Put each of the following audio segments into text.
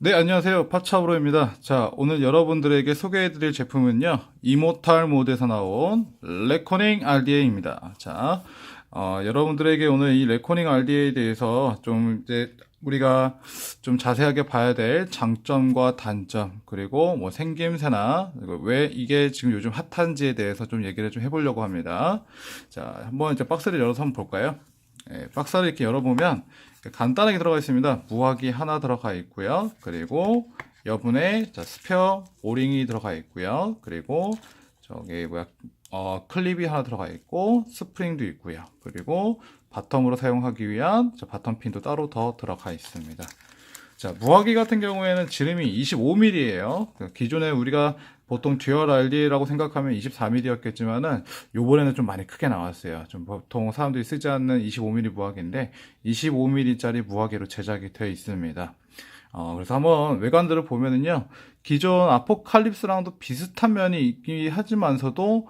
네, 안녕하세요. 파차브로입니다. 자, 오늘 여러분들에게 소개해드릴 제품은요, 이모탈 모드에서 나온 레코닝 RDA입니다. 자, 여러분들에게 오늘 이 레코닝 RDA에 대해서 좀 이제 우리가 좀 자세하게 봐야 될 장점과 단점, 그리고 뭐 생김새나 왜 이게 지금 요즘 핫한지에 대해서 좀 얘기를 좀 해보려고 합니다. 자, 한번 이제 박스를 열어서 한번 볼까요? 박스를 이렇게 열어보면 간단하게 들어가 있습니다. 무화기 하나 들어가 있고요. 그리고 여분의 스페어 오링이 들어가 있고요. 그리고 저기 클립이 하나 들어가 있고 스프링도 있고요. 그리고 바텀으로 사용하기 위한 바텀 핀도 따로 더 들어가 있습니다. 자, 무화기 같은 경우에는 지름이 25mm예요. 기존에 우리가 보통 듀얼 RD라고 생각하면 24mm였겠지만은 요번에는 좀 많이 크게 나왔어요. 좀 보통 사람들이 쓰지 않는 25mm 무화기인데 25mm짜리 무화기로 제작이 되어 있습니다. 그래서 한번 외관들을 보면은요, 기존 아포칼립스랑도 비슷한 면이 있긴 하지만서도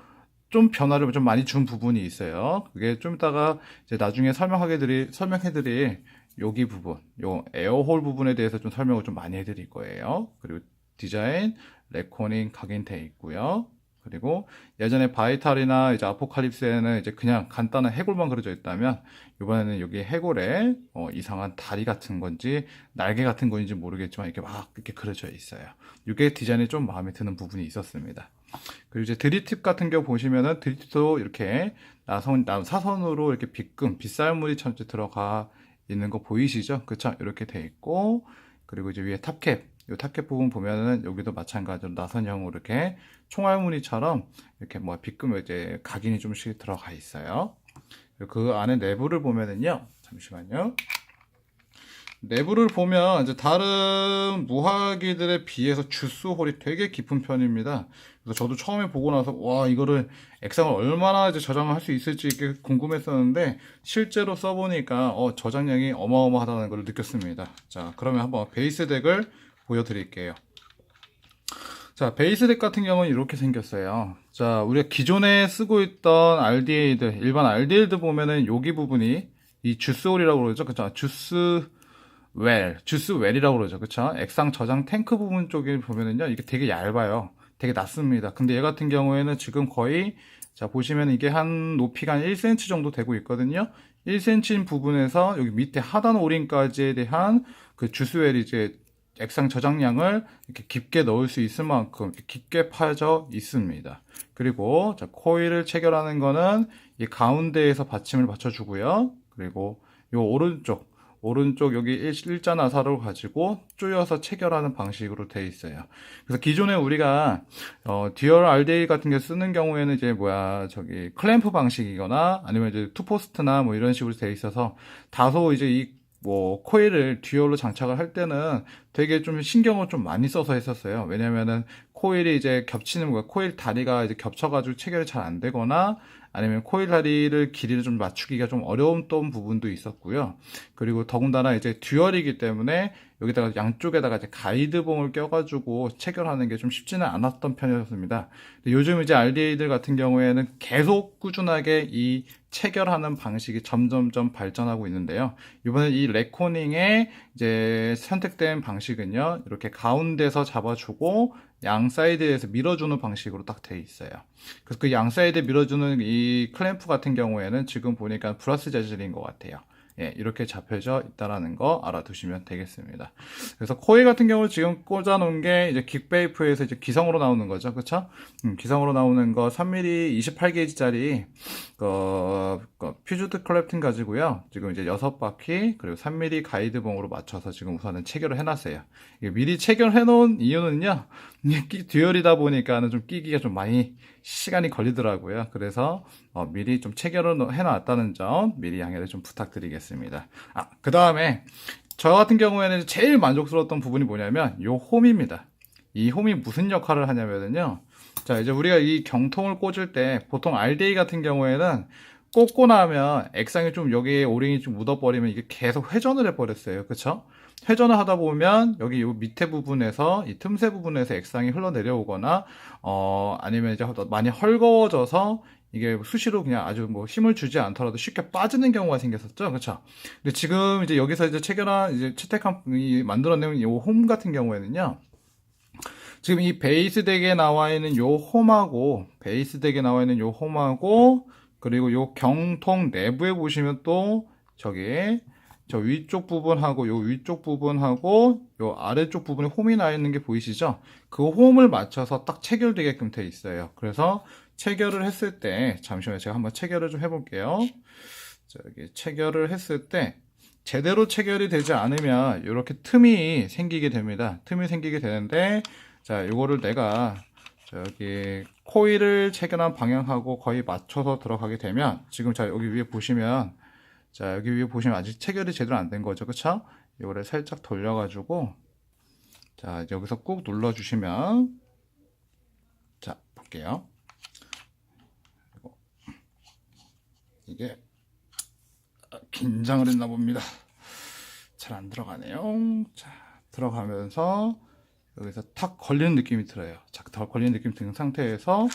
좀 변화를 좀 많이 준 부분이 있어요. 그게 좀 이따가 이제 나중에 설명해드릴 여기 부분, 요 에어홀 부분에 대해서 좀 설명을 좀 많이 해드릴 거예요. 그리고 디자인, 레코닝 각인돼 있고요. 그리고 예전에 바이탈이나 이제 아포칼립스에는 이제 그냥 간단한 해골만 그려져 있다면 이번에는 여기 해골에 이상한 다리 같은 건지 날개 같은 건지 모르겠지만 이렇게 막 이렇게 그려져 있어요. 이게 디자인이 좀 마음에 드는 부분이 있었습니다. 그리고 이제 드립팁 같은 경우 보시면은 드립팁도 이렇게 사선으로 이렇게 빗살무늬 천지 들어가 있는 거 보이시죠? 그쵸? 이렇게 돼 있고, 그리고 이제 위에 탑캡, 이 탑캡 부분 보면은 여기도 마찬가지로 나선형으로 이렇게 총알무늬처럼 이렇게 이제 각인이 좀씩 들어가 있어요. 그 안에 내부를 보면은요, 잠시만요. 내부를 보면 이제 다른 무화기들에 비해서 주스홀이 되게 깊은 편입니다. 그래서 저도 처음에 보고 나서 와, 이거를 액상을 얼마나 이제 저장을 할 수 있을지 이렇게 궁금했었는데 실제로 써보니까 저장량이 어마어마하다는 걸 느꼈습니다. 자, 그러면 한번 베이스 덱을 보여드릴게요. 자, 베이스 덱 같은 경우는 이렇게 생겼어요. 자, 우리가 기존에 쓰고 있던 RDA들, 일반 RDA들 보면은 여기 부분이 이 주스홀이라고 그러죠. 그쵸? 주스웰이라고 그러죠. 그쵸? 액상 저장 탱크 부분 쪽에 보면은요, 이게 되게 얇아요. 되게 낮습니다. 근데 얘 같은 경우에는 지금 거의, 자, 보시면 이게 한 높이가 한 1cm 정도 되고 있거든요. 1cm인 부분에서 여기 밑에 하단 오링까지에 대한 그 주스웰이 이제 액상 저장량을 이렇게 깊게 넣을 수 있을 만큼 깊게 파져 있습니다. 그리고 자, 코일을 체결하는 거는 이 가운데에서 받침을 받쳐주고요. 그리고 요 오른쪽 여기 일자 나사를 가지고 조여서 체결하는 방식으로 되어 있어요. 그래서 기존에 우리가 듀얼 RDA 같은 게 쓰는 경우에는 이제 클램프 방식이거나 아니면 이제 투포스트나 뭐 이런 식으로 되어 있어서 다소 이제 이 코일을 듀얼로 장착을 할 때는 되게 좀 신경을 좀 많이 써서 했었어요. 왜냐면은 코일이 이제 겹치는 거야. 코일 다리가 이제 겹쳐가지고 체결이 잘 안 되거나 아니면 코일 다리를 길이를 좀 맞추기가 좀 어려웠던 부분도 있었고요. 그리고 더군다나 이제 듀얼이기 때문에 여기다가 양쪽에다가 이제 가이드봉을 껴가지고 체결하는 게 좀 쉽지는 않았던 편이었습니다. 요즘 이제 RDA들 같은 경우에는 계속 꾸준하게 이 체결하는 방식이 점점점 발전하고 있는데요. 이번에 이 레코닝에 이제 선택된 방식은요, 이렇게 가운데서 잡아주고 양 사이드에서 밀어주는 방식으로 딱 돼 있어요. 그래서 그 양 사이드에 밀어주는 이 클램프 같은 경우에는 지금 보니까 브라스 재질인 것 같아요. 예, 이렇게 잡혀져 있다라는 거 알아두시면 되겠습니다. 그래서 코일 같은 경우 지금 꽂아놓은 게 이제 긱베이프에서 이제 기성으로 나오는 거죠, 그렇죠? 기성으로 나오는 거 3mm 28게이지짜리 퓨즈드 클랩팅 가지고요. 지금 이제 6바퀴 그리고 3mm 가이드봉으로 맞춰서 지금 우선은 체결을 해놨어요. 미리 체결해놓은 이유는요, 듀얼이다 보니까는 좀 끼기가 좀 많이 시간이 걸리더라고요. 그래서 미리 좀 체결을 해놨다는 점 미리 양해를 좀 부탁드리겠습니다. 그 다음에 저 같은 경우에는 제일 만족스러웠던 부분이 뭐냐면 요 홈입니다. 이 홈이 무슨 역할을 하냐면요. 자, 이제 우리가 이 경통을 꽂을 때 보통 RDA 같은 경우에는 꽂고 나면 액상이 좀 여기에 오링이 좀 묻어버리면 이게 계속 회전을 해버렸어요. 그쵸? 회전을 하다 보면 여기 요 밑에 부분에서 이 틈새 부분에서 액상이 흘러내려오거나 아니면 이제 많이 헐거워져서 이게 수시로 그냥 아주 뭐 힘을 주지 않더라도 쉽게 빠지는 경우가 생겼었죠. 그렇죠? 근데 지금 이제 여기서 이제 체결한 이제 채택한 이 만들어낸 이 홈 같은 경우에는요. 지금 이 베이스 덱에 나와 있는 요 홈하고 베이스 덱에 나와 있는 요 홈하고 그리고 요 경통 내부에 보시면 또 저기 저 위쪽 부분하고 요 위쪽 부분하고 요 아래쪽 부분에 홈이 나 있는 게 보이시죠? 그 홈을 맞춰서 딱 체결되게끔 돼 있어요. 그래서 체결을 했을 때 잠시만요. 제가 한번 체결을 좀 해볼게요. 저기 체결을 했을 때 제대로 체결이 되지 않으면 이렇게 틈이 생기게 됩니다. 틈이 생기게 되는데 자, 요거를 내가 저기 코일을 체결한 방향하고 거의 맞춰서 들어가게 되면 지금 자 여기 위에 보시면 자 여기 위에 보시면 아직 체결이 제대로 안 된 거죠, 그쵸? 이거를 살짝 돌려가지고 자 여기서 꾹 눌러주시면 자 볼게요. 이게 긴장을 했나 봅니다. 잘 안 들어가네요. 자 들어가면서 여기서 탁 걸리는 느낌이 들어요. 자, 더 걸리는 느낌이 든 상태에서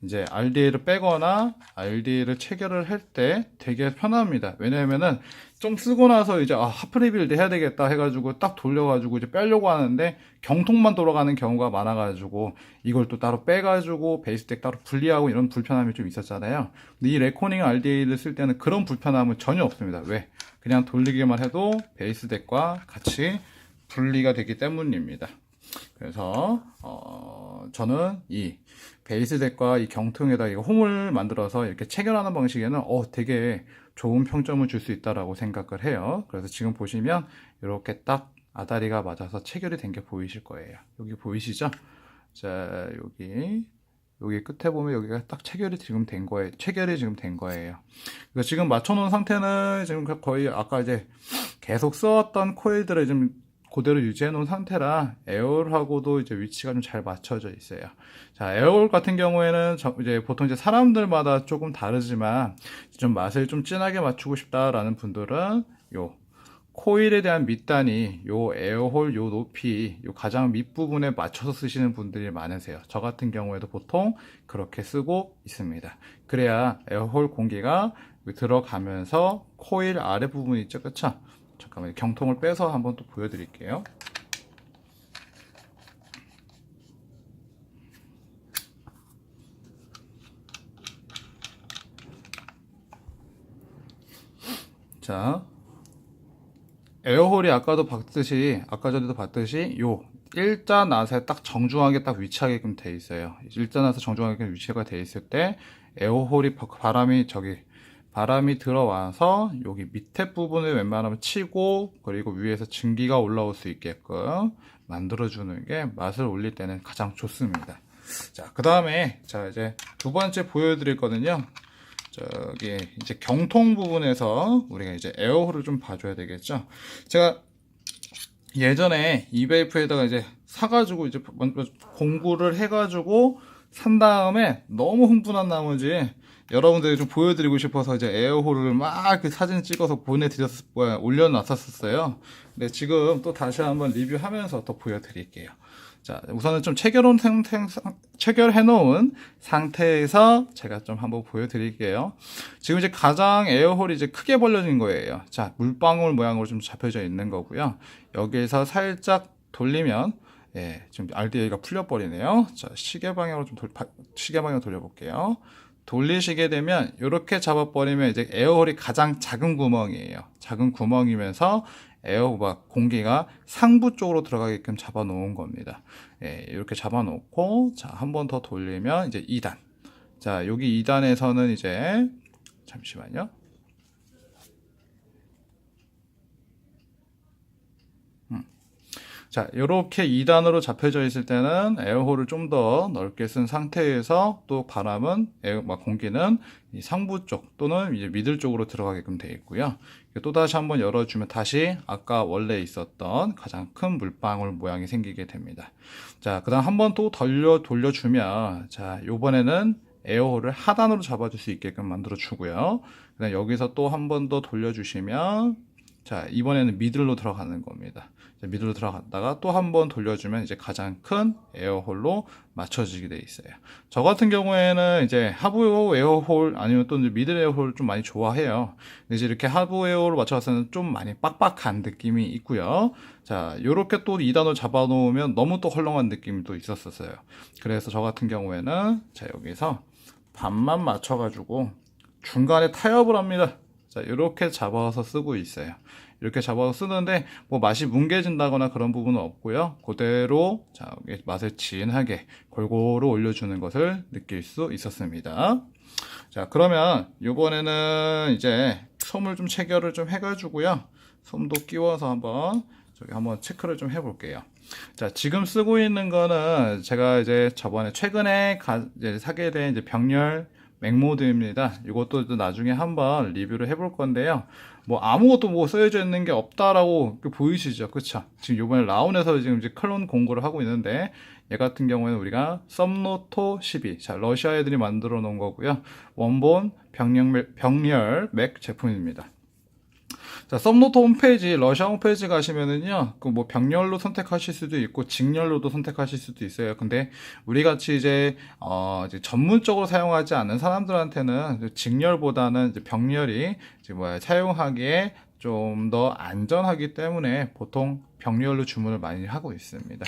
이제 RDA를 빼거나 RDA를 체결을 할 때 되게 편합니다. 왜냐면은 좀 쓰고 나서 이제 하프리빌드 해야 되겠다 해가지고 딱 돌려가지고 이제 빼려고 하는데 경통만 돌아가는 경우가 많아가지고 이걸 또 따로 빼가지고 베이스덱 따로 분리하고 이런 불편함이 좀 있었잖아요. 근데 이 레코닝 RDA를 쓸 때는 그런 불편함은 전혀 없습니다. 왜? 그냥 돌리기만 해도 베이스덱과 같이 분리가 되기 때문입니다. 그래서 저는 이 베이스덱과 이 경통에다 이 홈을 만들어서 이렇게 체결하는 방식에는 되게 좋은 평점을 줄 수 있다라고 생각을 해요. 그래서 지금 보시면 이렇게 딱 아다리가 맞아서 체결이 된 게 보이실 거예요. 여기 보이시죠? 자, 여기 끝에 보면 여기가 딱 체결이 지금 된 거예요. 체결이 지금 된 거예요. 그러니까 지금 맞춰놓은 상태는 지금 거의 아까 이제 계속 써왔던 코일들을 좀 그대로 유지해 놓은 상태라 에어홀하고도 이제 위치가 좀 잘 맞춰져 있어요. 자, 에어홀 같은 경우에는 이제 보통 이제 사람들마다 조금 다르지만 좀 맛을 좀 진하게 맞추고 싶다라는 분들은 요 코일에 대한 밑단이 요 에어홀 요 높이 요 가장 밑부분에 맞춰서 쓰시는 분들이 많으세요. 저 같은 경우에도 보통 그렇게 쓰고 있습니다. 그래야 에어홀 공기가 들어가면서 코일 아래 부분 있죠, 그쵸? 잠깐만요. 경통을 빼서 한번 또 보여드릴게요. 자, 에어홀이 아까 전에도 봤듯이 요 일자 낫에 딱 정중하게 딱 위치하게끔 돼 있어요. 일자 낫에 정중하게 위치가 돼 있을 때 에어홀이 바람이 들어와서 여기 밑에 부분을 웬만하면 치고 그리고 위에서 증기가 올라올 수 있게끔 만들어주는 게 맛을 올릴 때는 가장 좋습니다. 자, 그 다음에 자 이제 두 번째 보여드릴 거는요. 저기 이제 경통 부분에서 우리가 이제 에어홀을 좀 봐줘야 되겠죠. 제가 예전에 이베이프에다가 이제 사가지고 이제 먼저 공부를 해가지고 산 다음에 너무 흥분한 나머지 여러분들이 좀 보여드리고 싶어서 이제 에어홀을 막 사진 찍어서 올려놨었어요. 근데 지금 또 다시 한번 리뷰하면서 또 보여드릴게요. 자, 우선은 좀 체결해놓은 상태에서 제가 좀 한번 보여드릴게요. 지금 이제 가장 에어홀이 이제 크게 벌려진 거예요. 자, 물방울 모양으로 좀 잡혀져 있는 거고요. 여기에서 살짝 돌리면 지금 RDA가 풀려버리네요. 자, 시계 방향으로 돌려볼게요. 돌리시게 되면 이렇게 잡아버리면 이제 에어홀이 가장 작은 구멍이에요. 작은 구멍이면서 공기가 상부 쪽으로 들어가게끔 잡아 놓은 겁니다. 이렇게 잡아 놓고 자, 한 번 더 돌리면 이제 2단. 자, 여기 2단에서는 이제 잠시만요. 자, 이렇게 2단으로 잡혀져 있을 때는 에어홀을 좀 더 넓게 쓴 상태에서 또 공기는 이 상부 쪽 또는 이제 미들 쪽으로 들어가게끔 되어 있고요. 또 다시 한번 열어주면 다시 아까 원래 있었던 가장 큰 물방울 모양이 생기게 됩니다. 자, 그 다음 한 번 또 돌려주면 자, 요번에는 에어홀을 하단으로 잡아줄 수 있게끔 만들어 주고요. 그다음 여기서 또 한 번 더 돌려주시면 자, 이번에는 미들로 들어가는 겁니다. 미들로 들어갔다가 또 한 번 돌려주면 이제 가장 큰 에어홀로 맞춰지게 돼 있어요. 저 같은 경우에는 이제 하부 에어홀 아니면 또 이제 미들 에어홀을 좀 많이 좋아해요. 근데 이제 이렇게 하부 에어홀로 맞춰서는 좀 많이 빡빡한 느낌이 있고요. 자, 요렇게 또 2단으로 잡아놓으면 너무 또 헐렁한 느낌이 또 있었어요. 그래서 저 같은 경우에는 자, 여기서 반만 맞춰가지고 중간에 타협을 합니다. 자, 이렇게 잡아서 쓰고 있어요. 이렇게 잡아서 쓰는데 뭐 맛이 뭉개진다거나 그런 부분은 없고요. 그대로 자, 맛을 진하게 골고루 올려주는 것을 느낄 수 있었습니다. 자, 그러면 이번에는 이제 솜을 좀 체결을 좀 해가지고요. 솜도 끼워서 한번 체크를 좀 해볼게요. 자, 지금 쓰고 있는 거는 제가 이제 저번에 최근에 이제 사게 된 이제 병렬 맥모드입니다. 이것도 나중에 한번 리뷰를 해볼 건데요. 뭐 아무것도 뭐 쓰여져 있는 게 없다라고 보이시죠? 그쵸? 지금 이번에 라운에서 지금 이제 클론 공고를 하고 있는데 얘 같은 경우에는 우리가 썸노토 12. 자, 러시아 애들이 만들어 놓은 거고요. 원본 병렬 맥 제품입니다. 자, 썸노트 홈페이지, 러시아 홈페이지 가시면은요, 그 뭐 병렬로 선택하실 수도 있고, 직렬로도 선택하실 수도 있어요. 근데 우리 같이 이제 전문적으로 사용하지 않는 사람들한테는 직렬보다는 이제 병렬이 사용하기에 좀 더 안전하기 때문에 보통 병렬로 주문을 많이 하고 있습니다.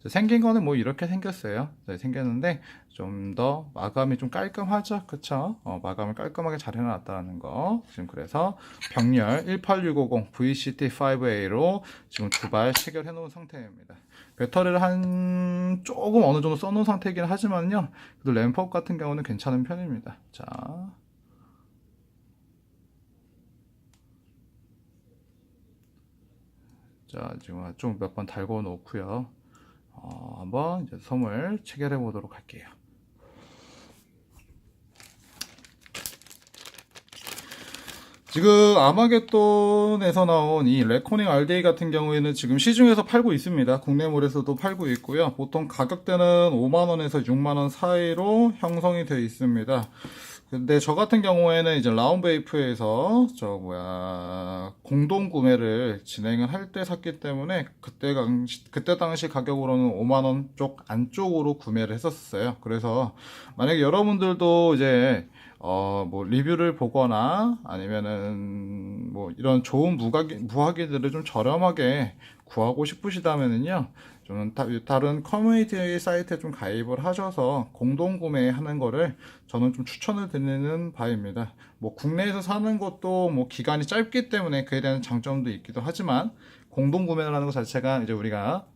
생긴 거는 뭐 이렇게 생겼어요. 생겼는데 좀 더 마감이 좀 깔끔하죠. 그쵸? 마감을 깔끔하게 잘 해놨다는 거. 지금 그래서 병렬 18650 VCT5A로 지금 두 발 체결해 놓은 상태입니다. 배터리를 조금 어느 정도 써놓은 상태이긴 하지만요. 그래도 램프업 같은 경우는 괜찮은 편입니다. 자, 지금 좀 몇 번 달궈 놓고요. 한번 이제 솜을 체결해 보도록 할게요. 지금 아마겟돈에서 나온 이 레코닝 RDA 같은 경우에는 지금 시중에서 팔고 있습니다. 국내몰에서도 팔고 있고요. 보통 가격대는 5만원에서 6만원 사이로 형성이 되어 있습니다. 근데 저 같은 경우에는 이제 라운베이프에서 공동 구매를 진행을 할 때 샀기 때문에 그때 당시 가격으로는 5만원 쪽 안쪽으로 구매를 했었어요. 그래서 만약에 여러분들도 이제 뭐 리뷰를 보거나 아니면은 뭐 이런 좋은 무화기들을 좀 저렴하게 구하고 싶으시다면은요, 좀 다른 커뮤니티 사이트에 좀 가입을 하셔서 공동 구매하는 거를 저는 좀 추천을 드리는 바입니다. 뭐 국내에서 사는 것도 뭐 기간이 짧기 때문에 그에 대한 장점도 있기도 하지만 공동 구매를 하는 것 자체가 이제 우리가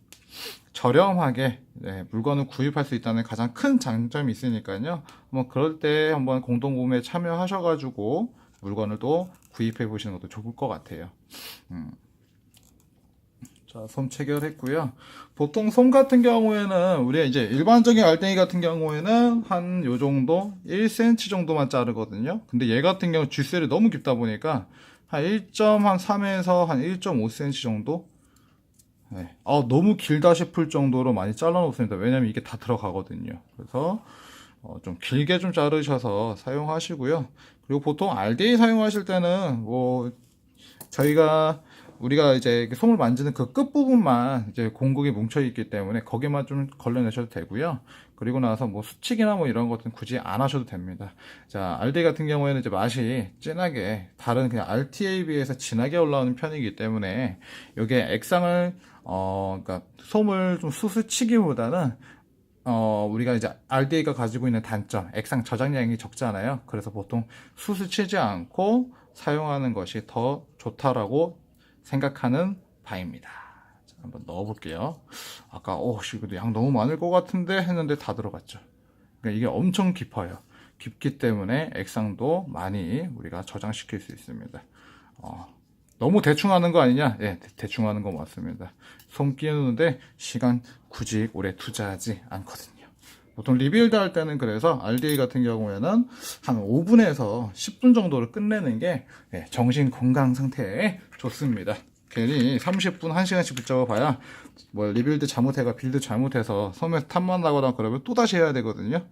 저렴하게 물건을 구입할 수 있다는 가장 큰 장점이 있으니까요. 뭐 그럴 때 한번 공동 구매에 참여하셔가지고 물건을 또 구입해 보시는 것도 좋을 것 같아요. 자, 솜 체결했고요. 보통 솜 같은 경우에는 우리가 이제 일반적인 알갱이 같은 경우에는 한 요 정도 1cm 정도만 자르거든요. 근데 얘 같은 경우 쥐셀이 너무 깊다 보니까 한 1.3에서 한 1.5cm 정도. 너무 길다 싶을 정도로 많이 잘라 놓습니다. 왜냐면 이게 다 들어가거든요. 그래서 좀 길게 좀 자르셔서 사용하시고요. 그리고 보통 RDA 사용하실 때는 뭐 우리가 이제 솜을 만지는 그 끝부분만 이제 공국이 뭉쳐 있기 때문에 거기만 좀 걸러내셔도 되고요. 그리고 나서 뭐 수칙이나 뭐 이런 것들은 굳이 안 하셔도 됩니다. 자, RDA 같은 경우에는 이제 맛이 진하게 다른 그냥 RTA에 비해서 진하게 올라오는 편이기 때문에 이게 액상을 그러니까 솜을 좀 수수치기보다는 우리가 이제 RDA가 가지고 있는 단점, 액상 저장량이 적잖아요. 그래서 보통 수수치지 않고 사용하는 것이 더 좋다라고 생각하는 바입니다. 자, 한번 넣어볼게요. 아까 이거 양 너무 많을 것 같은데 했는데 다 들어갔죠. 그러니까 이게 엄청 깊어요. 깊기 때문에 액상도 많이 우리가 저장시킬 수 있습니다. 너무 대충 하는 거 아니냐? 대충 하는 거 맞습니다. 솜 끼우는데 시간 굳이 오래 투자하지 않거든요. 보통 리빌드 할 때는 그래서 RDA 같은 경우에는 한 5분에서 10분 정도를 끝내는 게 정신 건강 상태에 좋습니다. 괜히 30분, 1시간씩 붙잡아 봐야 뭐 리빌드 빌드 잘못해서 솜에서 탑만 나거나 그러면 또다시 해야 되거든요.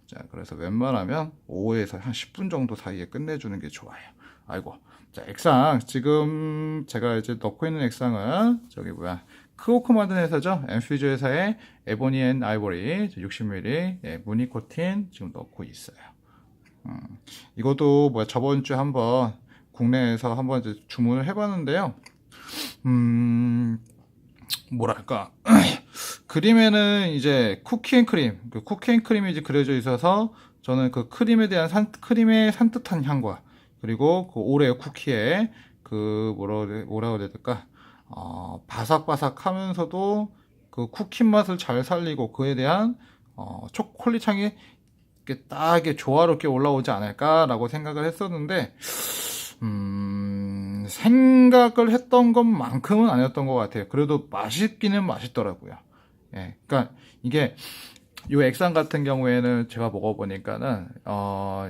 자, 그래서 웬만하면 5에서 한 10분 정도 사이에 끝내주는 게 좋아요. 아이고. 자, 액상. 지금 제가 이제 넣고 있는 액상은 저기 뭐야. 크오크 만든 회사죠. 엔퓨즈 회사의 에보니 앤 아이보리 60mm 예, 무늬 코팅 지금 넣고 있어요. 이것도 뭐야 저번 주에 한번 국내에서 한번 이제 주문을 해봤는데요. 뭐랄까 그림에는 이제 쿠키앤크림, 그 쿠키앤크림이 이제 그려져 있어서 저는 그 크림에 대한 크림의 산뜻한 향과 그리고 그 오레오 쿠키의 그 뭐라고 해야 될까 바삭바삭하면서도 그 쿠키 맛을 잘 살리고 그에 대한 초콜릿 향이 이렇게 딱 이렇게 조화롭게 올라오지 않을까라고 생각을 했었는데 생각을 했던 것만큼은 아니었던 것 같아요. 그래도 맛있기는 맛있더라고요. 예, 그러니까 이게 요 액상 같은 경우에는 제가 먹어보니까는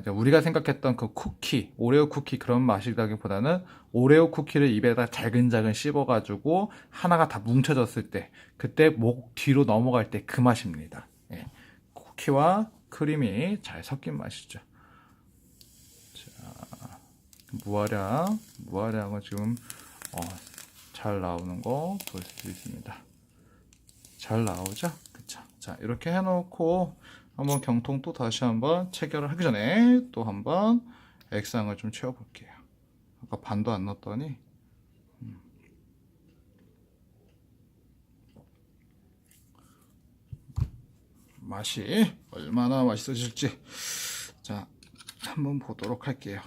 이제 우리가 생각했던 그 쿠키, 오레오 쿠키 그런 맛이라기보다는 오레오 쿠키를 입에다 잘근잘근 씹어가지고 하나가 다 뭉쳐졌을 때 그때 목 뒤로 넘어갈 때 그 맛입니다. 예, 쿠키와 크림이 잘 섞인 맛이죠. 무화량은 지금 잘 나오는 거 볼 수 있습니다. 잘 나오죠? 그쵸? 자, 이렇게 해놓고 한번 경통 또 다시 한번 체결을 하기 전에 또 한번 액상을 좀 채워볼게요. 아까 반도 안 넣었더니 맛이 얼마나 맛있어질지 자, 한번 보도록 할게요.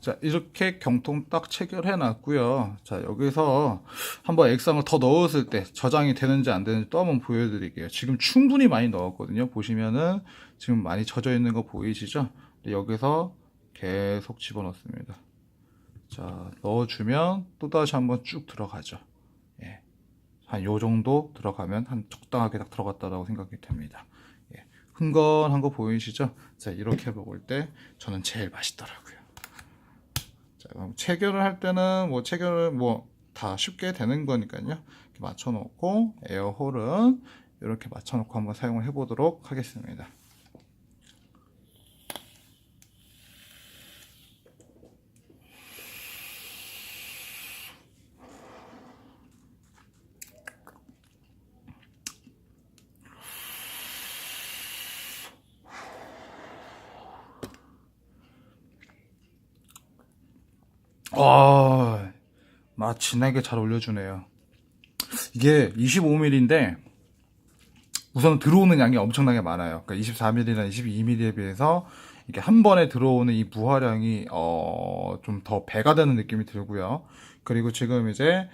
자, 이렇게 경통 딱 체결해 놨고요. 자, 여기서 한번 액상을 더 넣었을 때 저장이 되는지 안 되는지 또 한번 보여드릴게요. 지금 충분히 많이 넣었거든요. 보시면은 지금 많이 젖어 있는 거 보이시죠? 여기서 계속 집어넣습니다. 자, 넣어주면 또다시 한번 쭉 들어가죠. 예. 한 요 정도 들어가면 한 적당하게 딱 들어갔다라고 생각이 됩니다. 예. 흥건한 거 보이시죠? 자, 이렇게 먹을 때 저는 제일 맛있더라고요. 체결을 할 때는 뭐 체결을 뭐 다 쉽게 되는 거니까요. 이렇게 맞춰놓고 에어홀은 이렇게 맞춰놓고 한번 사용을 해보도록 하겠습니다. 맛 진하게 잘 올려주네요. 이게 25mm인데 우선 들어오는 양이 엄청나게 많아요. 그러니까 24mm나 22mm에 비해서 이게 한 번에 들어오는 이 무화량이 좀 더 배가 되는 느낌이 들고요. 그리고 지금 이제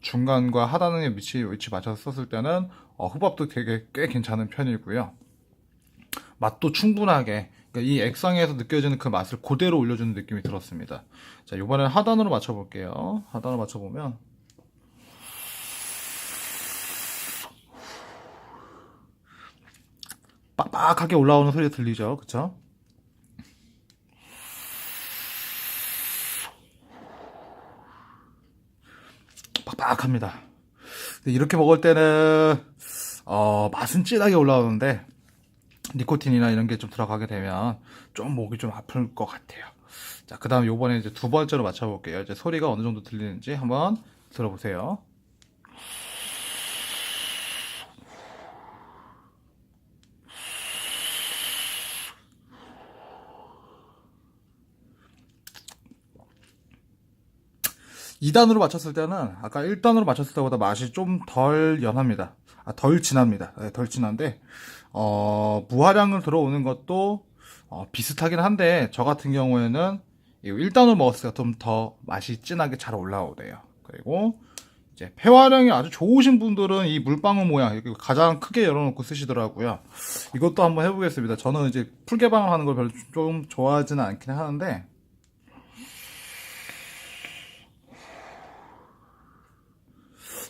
중간과 하단의 위치 맞춰서 썼을 때는 후밥도 되게 꽤 괜찮은 편이고요. 맛도 충분하게 그러니까 이 액상에서 느껴지는 그 맛을 그대로 올려주는 느낌이 들었습니다. 자, 이번엔 하단으로 맞춰볼게요. 하단으로 맞춰보면 빡빡하게 올라오는 소리가 들리죠, 그쵸? 빡빡합니다. 이렇게 먹을 때는 맛은 진하게 올라오는데 니코틴이나 이런 게 좀 들어가게 되면 좀 목이 좀 아플 것 같아요. 자, 그 다음 요번에 이제 두 번째로 맞춰볼게요. 이제 소리가 어느 정도 들리는지 한번 들어보세요. 이단으로 맞췄을 때는 아까 1단으로 맞췄을 때보다 맛이 좀 덜 연합니다. 덜 진합니다. 네, 덜 진한데 무화량을 들어오는 것도 비슷하긴 한데 저 같은 경우에는 1단으로 먹었을 때 좀 더 맛이 진하게 잘 올라오대요. 그리고 이제 폐활량이 아주 좋으신 분들은 이 물방울 모양 이렇게 가장 크게 열어놓고 쓰시더라고요. 이것도 한번 해보겠습니다. 저는 이제 풀개방을 하는 걸 별로 좀 좋아하지는 않긴 하는데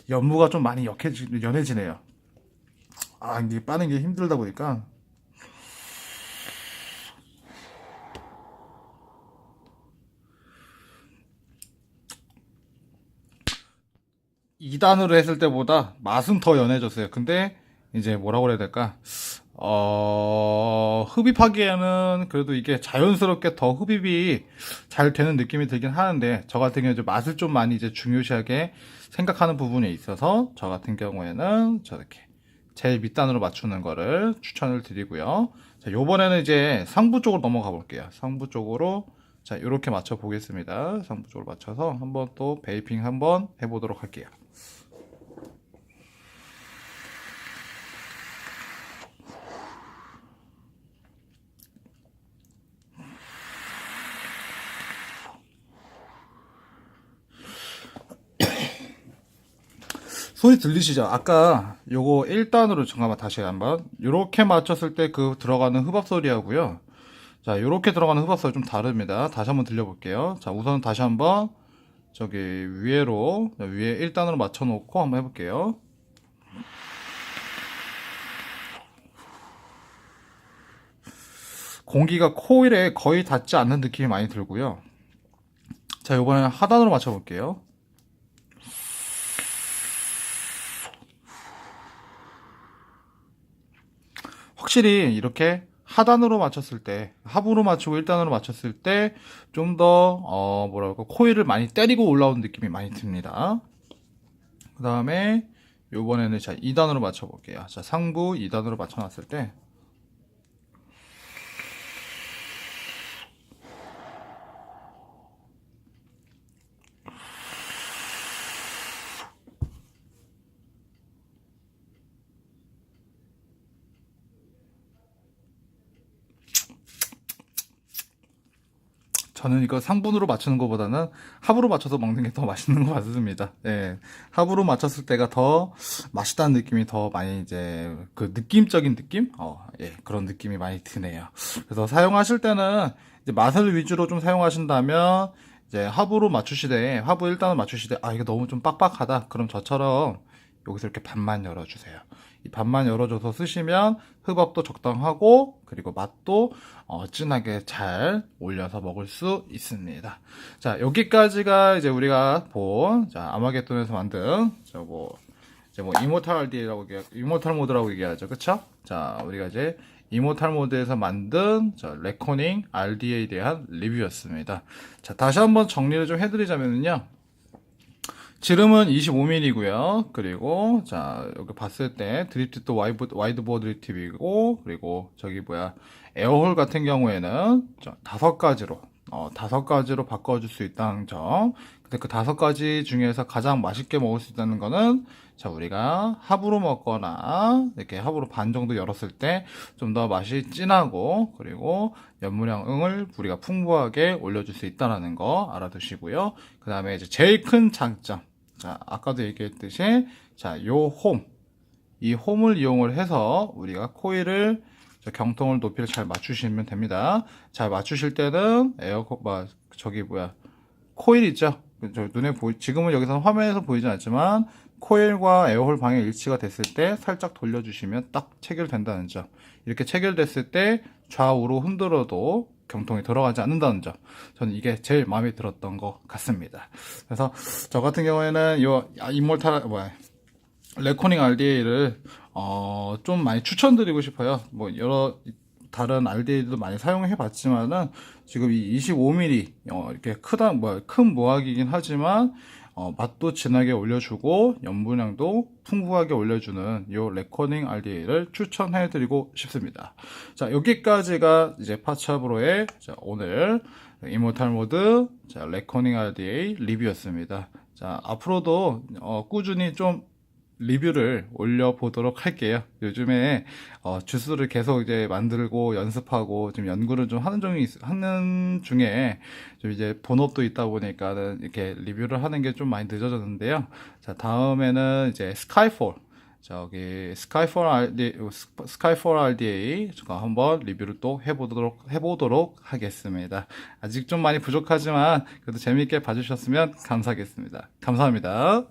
연무가 좀 많이 연해지네요. 이게 빠는 게 힘들다 보니까 2단으로 했을 때보다 맛은 더 연해졌어요. 근데 이제 뭐라고 해야 될까? 흡입하기에는 그래도 이게 자연스럽게 더 흡입이 잘 되는 느낌이 들긴 하는데, 저 같은 경우에 이제 맛을 좀 많이 이제 중요시하게 생각하는 부분에 있어서, 저 같은 경우에는 저렇게 제일 밑단으로 맞추는 거를 추천을 드리고요. 자, 요번에는 이제 상부 쪽으로 넘어가 볼게요. 상부 쪽으로, 자, 요렇게 맞춰 보겠습니다. 상부 쪽으로 맞춰서 한번 또 베이핑 한번 해보도록 할게요. 소리 들리시죠? 아까 요거 1단으로 잠깐만 다시 한번 요렇게 맞췄을 때 그 들어가는 흡압 소리하고요. 자, 요렇게 들어가는 흡압 소리 좀 다릅니다. 다시 한번 들려볼게요. 자, 우선 다시 한번 저기 위에로 위에 1단으로 맞춰 놓고 한번 해볼게요. 공기가 코일에 거의 닿지 않는 느낌이 많이 들고요. 자, 요번에는 하단으로 맞춰 볼게요. 확실히 이렇게 하단으로 맞췄을 때, 하부로 맞추고 1단으로 맞췄을 때 좀 더 뭐랄까 코일을 많이 때리고 올라온 느낌이 많이 듭니다. 그 다음에 요번에는 자 2단으로 맞춰 볼게요. 자, 상부 2단으로 맞춰 놨을 때 저는 이거 상분으로 맞추는 것보다는 하부로 맞춰서 먹는 게 더 맛있는 것 같습니다. 예. 하부로 맞췄을 때가 더 맛있다는 느낌이 더 많이 이제 그 느낌적인 느낌? 예. 그런 느낌이 많이 드네요. 그래서 사용하실 때는 이제 맛을 위주로 좀 사용하신다면 이제 하부로 맞추시되, 하부 1단을 맞추시되, 이거 너무 좀 빡빡하다. 그럼 저처럼 여기서 이렇게 반만 열어주세요. 이 반만 열어줘서 쓰시면 흡압도 적당하고 그리고 맛도 진하게 잘 올려서 먹을 수 있습니다. 자, 여기까지가 이제 우리가 본 아마겟돈에서 만든 이제 뭐 이모탈 RDA라고 이모탈 모드라고 얘기하죠, 그쵸? 자, 우리가 이제 이모탈 모드에서 만든 레코닝 RDA에 대한 리뷰였습니다. 자, 다시 한번 정리를 좀 해드리자면요. 지름은 25mm고요. 그리고 자, 여기 봤을 때 드립팁도 와이드보드 드립팁이고, 그리고 저기 에어홀 같은 경우에는 5가지로 5가지로 바꿔줄 수 있다는 점. 근데 그 5가지 중에서 가장 맛있게 먹을 수 있다는 거는 자, 우리가 하부로 먹거나 이렇게 하부로 반 정도 열었을 때 좀 더 맛이 진하고, 그리고 연무량을 우리가 풍부하게 올려줄 수 있다는 거 알아두시고요. 그 다음에 이제 제일 큰 장점. 자, 아까도 얘기했듯이, 자, 이 홈을 이용을 해서 우리가 코일을, 경통을 높이를 잘 맞추시면 됩니다. 잘 맞추실 때는 코일 있죠? 지금은 여기서 화면에서 보이진 않지만, 코일과 에어홀 방향 일치가 됐을 때 살짝 돌려주시면 딱 체결된다는 점. 이렇게 체결됐을 때 좌우로 흔들어도 경통이 들어가지 않는다는 점. 저는 이게 제일 마음에 들었던 것 같습니다. 그래서 저 같은 경우에는 레코닝 RDA를 좀 많이 추천드리고 싶어요. 뭐 여러 다른 RDA도 많이 사용해 봤지만은 지금 이 25mm 이렇게 큰 모학이긴 하지만 맛도 진하게 올려주고 연분량도 풍부하게 올려주는 이 레코닝 RDA를 추천해 드리고 싶습니다. 자, 여기까지가 이제 파차브로의 오늘 이모탈 모드 레코닝 RDA 리뷰였습니다. 자, 앞으로도 꾸준히 좀 리뷰를 올려보도록 할게요. 요즘에 주스를 계속 이제 만들고 연습하고 좀 연구를 좀 하는 중에 좀 이제 본업도 있다 보니까는 이렇게 리뷰를 하는 게 좀 많이 늦어졌는데요. 자, 다음에는 이제 스카이폴 RDA 제가 한번 리뷰를 또 해보도록 하겠습니다. 아직 좀 많이 부족하지만 그래도 재미있게 봐주셨으면 감사하겠습니다. 감사합니다.